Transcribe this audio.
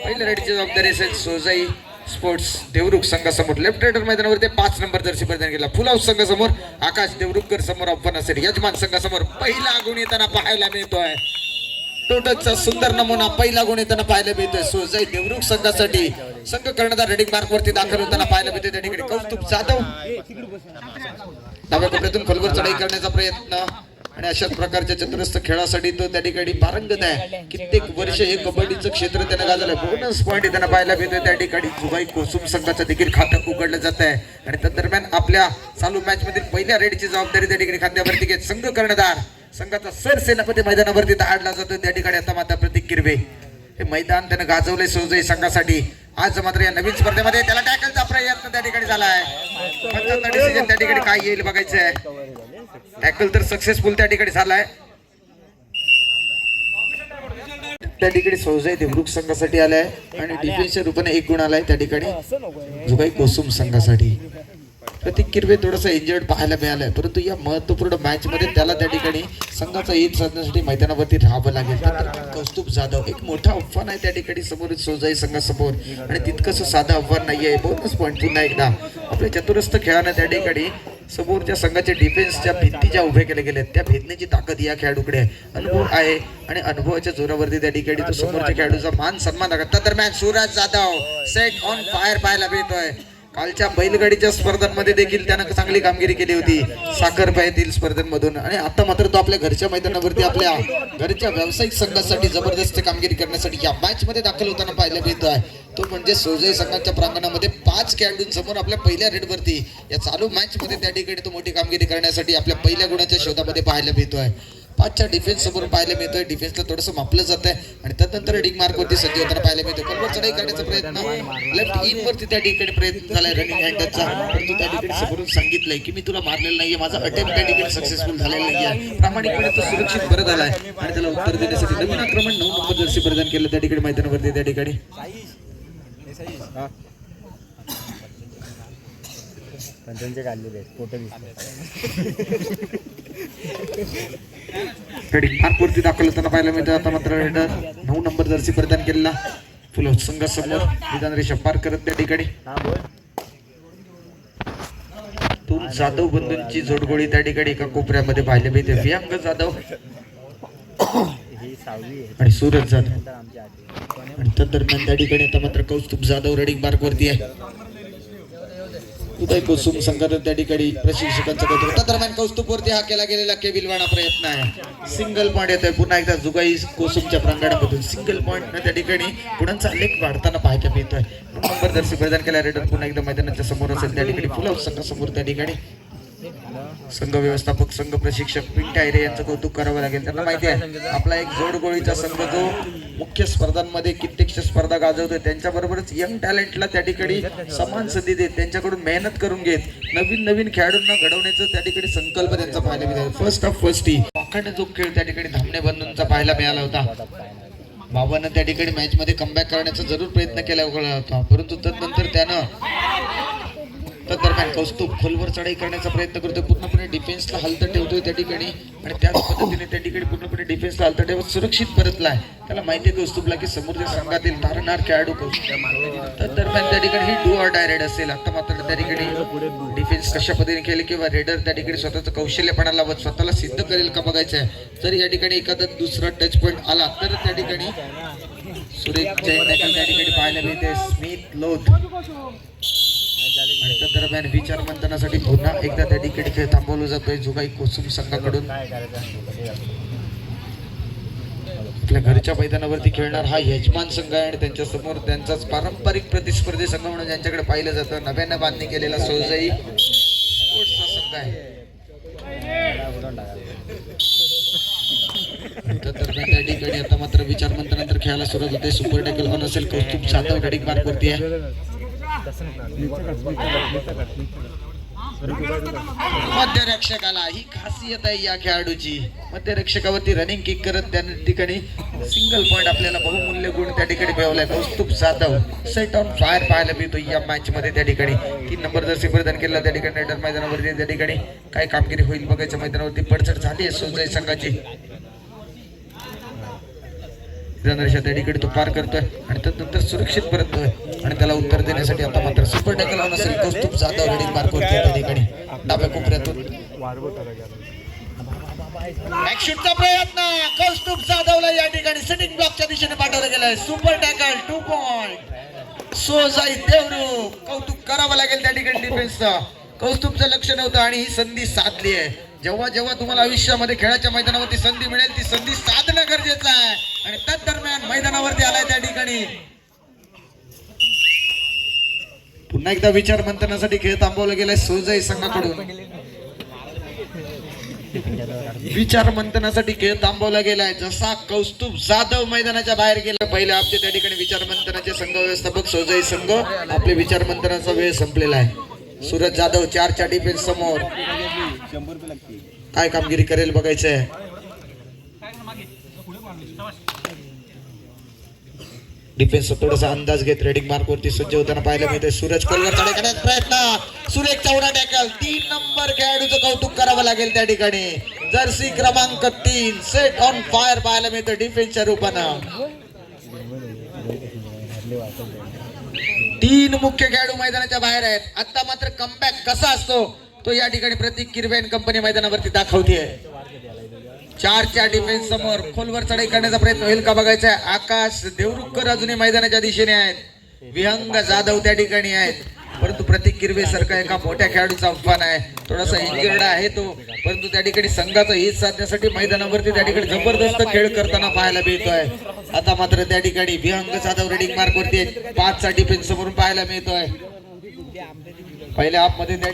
पहिल्या रेडीची जबाबदारी असेल सोजाई स्पोर्ट्स देवरुख संघासमोर. लेफ्ट रायडर मैदानावरती 5 नंबर जर्सी परिधान केला. फुल हाऊस संघासमोर आकाश देवरुखकर समोर आव्हान असेल. यजमान संघासमोर पहिला गुण येताना पाहायला मिळतोय. टोटलचा सुंदर नमुना पहिला गुण येताना पाहायला मिळतोय. सोजाई देवरुख संघासाठी संघ कर्णधार रेडिंग मार्क वरती दाखल होताना पाहायला मिळतोय. त्या ठिकाणी कौस्तुभ जाधव डाव्या कोपऱ्यातून खोलवर चढाई करण्याचा प्रयत्न आणि अशाच प्रकारच्या चतुरस्र खेळासाठी तो त्या ठिकाणी पारंगत आहे. कित्येक वर्ष हे कबड्डीचं क्षेत्र त्याने गाजवलंय. बोनस पॉईंट त्यांना पाहायला मिळतोय. त्या ठिकाणी जुबाई कोसुम संघाचं देखील खातं उघडलं जात आहे आणि त्या दरम्यान आपल्या चालू मॅच मधील पहिल्या रेडीची जबाबदारी त्या ठिकाणी खांद्यावरती घेत संघ कर्णधार संघाचा सरसेनापती मैदानावरती धाडला जातो. त्या ठिकाणी आता माता प्रतीक किरवे हे मैदान त्यानं गाजवलंय सोजाई संघासाठी. आज मात्र या नवीन स्पर्धेमध्ये त्याला टॅकलचा प्रयत्न त्या ठिकाणी झालाय. 75 डिसिजन त्या ठिकाणी काय येईल बघायचं आहे. टॅकल तर सक्सेसफुल त्या ठिकाणी झालाय. त्या ठिकाणी सोजाई देवरुख संघासाठी आलाय आणि डिफेन्सच्या रूपाने 1 गुण आलाय त्या ठिकाणी जुगाई कोसुम संघासाठी. प्रतीक किरवे थोडंसं इंजर्ड पाहायला मिळालंय, परंतु या महत्वपूर्ण मॅच मध्ये त्याला त्या ठिकाणी संघाचा हित साधण्यासाठी मैदानावरती राहावं लागेल. तर कौस्तुभ जाधव एक मोठा आव्हान आहे त्या ठिकाणी समोर सोजाई संघासमोर आणि तितकंसं साधं आव्हान नाहीये. बोनस पॉईंट पुन्हा एकदा आपल्या चतुरस्र खेळानं त्या ठिकाणी समोरच्या संघाच्या डिफेन्सच्या भिंती ज्या उभे केले गेले त्या भेदण्याची ताकद या खेळाडूकडे अनुभव आहे आणि अनुभवाच्या जोरावरती त्या ठिकाणी तो समोरच्या खेळाडूचा मान सन्मान दाखवत. दरम्यान Suraj Jadhav set on fire पाहायला मिळतोय. कालच्या बैलगाडीच्या स्पर्धांमध्ये देखील त्यानं चांगली कामगिरी केली होती साखरपायातील स्पर्धांमधून आणि आता मात्र तो आपल्या घरच्या मैदानावरती आपल्या घरच्या व्यावसायिक संघासाठी जबरदस्त कामगिरी करण्यासाठी या मॅच मध्ये दाखल होताना पाहायला मिळतोय. तो म्हणजे सोजाई संघाच्या प्रांगणामध्ये 5 खेळाडूंसमोर आपल्या पहिल्या रेडवरती या चालू मॅच मध्ये त्या ठिकाणी तो मोठी कामगिरी करण्यासाठी आपल्या पहिल्या गुणाच्या शोधामध्ये पाहायला मिळतोय. 5च्या डिफेन्स समोर पाहायला मिळतोय. डिफेन्सला थोडंसं मापलं जात आहे आणि त्यानंतर रिंग मार्क वरती सज्ज होताना पाहायला मिळतोय. कलवर चढाई करण्याचा प्रयत्न लेफ्ट इन वरती त्या ठिकाणी प्रयत्न झालाय रनिंग हँडचा, परंतु त्या ठिकाणी समोरून सांगितलंय की मी तुला मारलेलं नाहीये, माझा अटेम्प्ट त्या ठिकाणी सक्सेसफुल झालेला नाहीये. प्रामाणिकपणे तो सुरक्षित परत आलाय आणि त्याला उत्तर देण्यासाठी नवीन आक्रमण 9 नंबर जर्सी परिधान केलं त्या ठिकाणी मैदानावरती. त्या ठिकाणी मार्कवरती दाखल होताना पाहायला मिळतं. आता मात्र 9 नंबर जर्सी परिधान केलेला फुल संघासमोर विधान रेषा पार करत त्या ठिकाणी दोन जाधव बंधूंची जोडगोळी त्या ठिकाणी एका कोपऱ्यामध्ये पाहायला मिळते. वियांग जाधव आणि सूरज जाधव आणि त्या दरम्यान त्या ठिकाणी आता मात्र कौस्तुभ जाधव रडिंग मार्क वरती आहे. उदय कोसुम संघात त्या ठिकाणी प्रशिक्षकांचा कौतुक. दरम्यान कौस्तुभ वरती हा केला गेलेला केबिलवाणा प्रयत्न आहे. सिंगल पॉईंट येतोय पुन्हा एकदा जुगाई कोसुमच्या प्रांगणामधून सिंगल पॉईंट त्या ठिकाणी गुणांचा लेख वाढताना पाहायला मिळतोय. नंबर जर्सी परिधान केला रेडर पुन्हा एकदा मैदानाच्या समोर असेल त्या ठिकाणी फुल हाऊस संघासमोर त्या ठिकाणी संघ व्यवस्थापक संघ प्रशिक्षक पिंट आयरे यांचं कौतुक करावं लागेल. त्यांना माहिती आहे आपला एक जोडगोळीचा संघ जो मुख्य स्पर्धांमध्ये कित्येक स्पर्धा गाजवतोय त्यांच्याबरोबरच यंग टॅलेंटला त्या ठिकाणी समान संधी देत त्यांच्याकडून मेहनत करून घेत नवीन खेळाडूंना घडवण्याचा त्या ठिकाणी संकल्प त्यांचा पाहायला मिळाला. फर्स्ट ऑफ फर्स्ट ही वाखाणे जो खेळ त्या ठिकाणी धामणे बंधूंचा पाहायला मिळाला होता. बाबांना त्या ठिकाणी मॅच मध्ये कमबॅक करण्याचा जरूर प्रयत्न केला होता, परंतु तदनंतर त्यानं तर दरम्यान कौस्तुभ खोलवर चढाई करण्याचा प्रयत्न करतोय. पूर्णपणे डिफेन्सला हलतं ठेवतोय त्या ठिकाणी आणि त्याच पद्धतीने त्या ठिकाणी पूर्णपणे डिफेन्सला हलतं ठेवत सुरक्षित परतलाय. त्याला माहिती आहे कौस्तुभला की समोरच्या संघातील तारणार खेळाडू कौस्तुभ. तर दरम्यान त्या ठिकाणी ही डू ऑर डाय रेड असेल. आता मात्र त्या ठिकाणी डिफेन्स कशा पद्धतीने केले किंवा रेडर त्या ठिकाणी स्वतःचं कौशल्यपणा लावत स्वतःला सिद्ध करेल का बघायचं आहे. जर या ठिकाणी एखादा दुसरा टच पॉईंट आला तर त्या ठिकाणी सुरेश जैन त्या ठिकाणी पाहायला मिळते. स्मिथ लोथ आणि त्या दरम्यान विचार मंथनासाठी पुन्हा एकदा त्या ठिकाणी खेळ थांबवला जातोय जुगाई कोसुम संघाकडून. आपल्या घरच्या मैदानावरती खेळणार हा यजमान संघ आहे आणि त्यांच्या समोर त्यांचाच पारंपरिक प्रतिस्पर्धी संघ म्हणून ज्यांच्याकडे पाहिलं जातं नव्यानं बांधणी केलेला सोजाई स्पोर्ट्सचा संघ आहे. दरम्यान त्या ठिकाणी आता मात्र विचार मंथनानंतर खेळायला सुरुवात होते. सुपर टॅकल ऑन असेल कौस्तुभ जाधव रडिंग मार्क वरती आहे. मध्यरक्षकाला ही खासियत आहे या खेळाडूची. मध्यरक्षकावरती रनिंग किक करत त्या ठिकाणी सिंगल पॉईंट आपल्याला बहुमूल्य गुण त्या ठिकाणी मिळवलाय. Kaustubh Jadhav set on fire पाहायला मिळतो या मॅच मध्ये. त्या ठिकाणी 3 नंबर जर्सी परिधान केला त्या ठिकाणी रेडर मैदानावरती त्या ठिकाणी काय कामगिरी होईल बघायच्या. मैदानावरती पडचड झाली आहे सोजाई संघाची. जनरेशन त्या ठिकाणी तो पार करतोय आणि त्यानंतर सुरक्षित परततोय आणि त्याला उत्तर देण्यासाठी आता मात्र सुपर टॅकल लावून असेल कौस्तुभ जाधव रेडिंग मार्कवरती त्या ठिकाणी डाव्या कोपऱ्यातून बॅकशूटचा प्रयत्न कौस्तुभ जाधवला या ठिकाणी सेटिंग ब्लॉकच्या दिशेने पाठवलं गेलंय. सुपर टॅकल 2 पॉइंट सोजाई देवरूख. कौतुक करावं लागेल त्या ठिकाणी डिफेन्सचं. कौस्तुभचं लक्ष नव्हतं आणि ही संधी साधली आहे. जेव्हा जेव्हा तुम्हाला आयुष्यामध्ये खेळाच्या मैदानावरती संधी मिळेल ती संधी साधणं गरजेचं आहे आणि त्याच दरम्यान मैदानावरती आलाय त्या ठिकाणी. पुन्हा एकदा विचार मंथनासाठी खेळ थांबवला गेलाय सोजाई संघाकडून. विचार मंथनासाठी खेळ थांबवला गेलाय. जसा कौस्तुभ जाधव मैदानाच्या बाहेर गेला पहिल्या हप्ते त्या ठिकाणी विचार मंथनाचे संघ व्यवस्थापक सोजाई संघ आपले विचार मंथनाचा वेळ संपलेला आहे. सूरज जाधव 4च्या डिफेन्स समोर काय कामगिरी करेल बघायचंय. डिफेन्स थोडासा अंदाज घेत रेडिंग मार्क वरती सज्ज होताना पाहायला मिळते. सूरज कोलवर चढाई करण्याचा प्रयत्न. सुरेख चौडा टॅकल. 3 नंबर खेळाडूचं कौतुक करावं लागेल त्या ठिकाणी. जर्सी क्रमांक 3 सेट ऑन फायर पाहायला मिळतं डिफेन्सच्या रूपानं. 3 मुख्य खेळाडू मैदानाच्या बाहेर आहेत. आता मात्र कमबॅक कसा असतो तो या ठिकाणी प्रतीक किरवे कंपनी मैदानावरती दाखवते. 4च्या डिफेन्स समोर खोलवर चढाई करण्याचा प्रयत्न होईल का बघायचा आहे. आकाश देवरुखकर अजूनही मैदानाच्या दिशेने आहेत. विहंग जाधव त्या ठिकाणी आहेत परंतु प्रतीक किरवे सारखा एका मोठ्या खेळाडूचा आव्हान आहे. थोडासा इंजर्ड आहे तो परंतु त्या ठिकाणी संघाचं हित साधण्यासाठी मैदानावरती त्या ठिकाणी जबरदस्त खेळ करताना पाहायला मिळतोय. आता मात्र त्या ठिकाणी विहंग जाधव रेडिंग मार्क वरती 5चा डिफेन्स समोरून पाहायला मिळतोय. पहिल्या हाफ मध्ये त्या